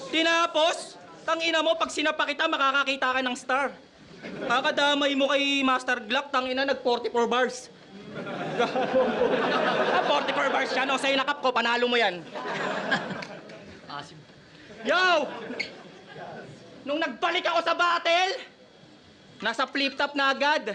Tinapos, tangina mo, pag sinapa kita, makakakita ka ng star. Kakadamay mo kay Master Glock, tangina, nag 44 bars. 44 bars siya, no? Sa'yo nakap ko, panalo mo yan. Asim. Yo! Nung nagbalik ako sa battle, nasa flip-top na agad.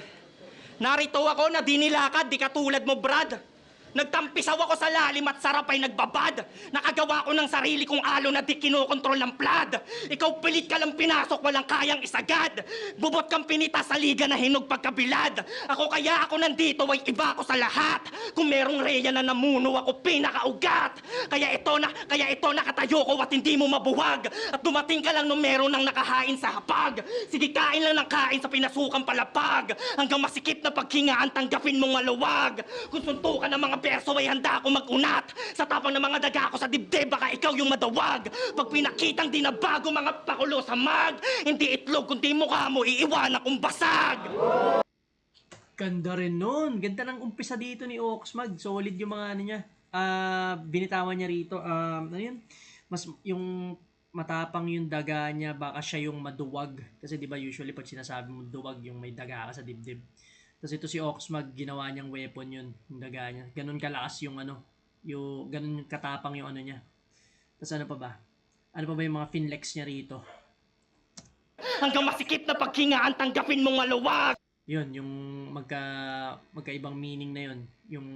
Narito ako na dinilakad, di katulad mo, Brad. Nagtampisaw ako sa lalim at sarap ay nagbabad. Nakagawa ko ng sarili kong alo na di kinokontrol ng plad. Ikaw pilit ka lang pinasok, walang kayang isagad. Bubot kang pinita sa liga na hinog pagkabilad. Kaya ako nandito ay iba ako sa lahat. Kung merong reya na namuno, ako pinakaugat. Kaya ito nakatayo ko at hindi mo mabuwag. At dumating ka lang nung meron nang nakahain sa hapag. Sige, kain lang ng kain sa pinasukang palapag. Hanggang masikip na paghingaan, tanggapin mong maluwag. Kung suntukan ng mga perso ay handa ako mag-unat. Sa tapang ng mga daga ko sa dibdib, baka ikaw yung madawag. Pag pinakitang di na bago mga pakulo sa mag, hindi itlog kundi mukha mo, iiwan akong basag. Ganda rin nun. Ganda ng umpisa dito ni Oxmag. Solid yung mga ano niya. Binitawan niya rito. Ano yun? Mas yung matapang yung daga niya, baka siya yung maduwag. Kasi di ba usually pag sinasabi mo duwag, yung may daga ka sa dibdib. Tapos ito si Oxmag, ginawa niyang weapon yun, yung daga niya. Ganun kalakas yung ano, ganun katapang yung ano niya. Tapos ano pa ba? Ano pa ba yung mga finlex niya rito? Hanggang masikip na paghingaan, tanggapin mong maluwag. Yun, yung magkaibang meaning na yun. Yung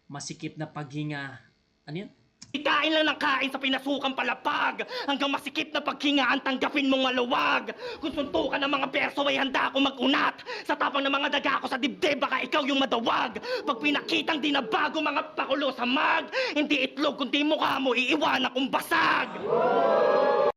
masikip na paghinga. Ano yun? Kain lang ng kain sa pinasukang palapag. Hanggang masikip na paghingaan, tanggapin mong maluwag. Kung suntukan ng mga perso ay handa ako mag-unat. Sa tapang ng mga daga ko sa dibdib, baka ikaw yung madawag. Pag pinakitang di na bago mga pakulo sa mag, hindi itlog kundi mukha mo, iiwan akong basag.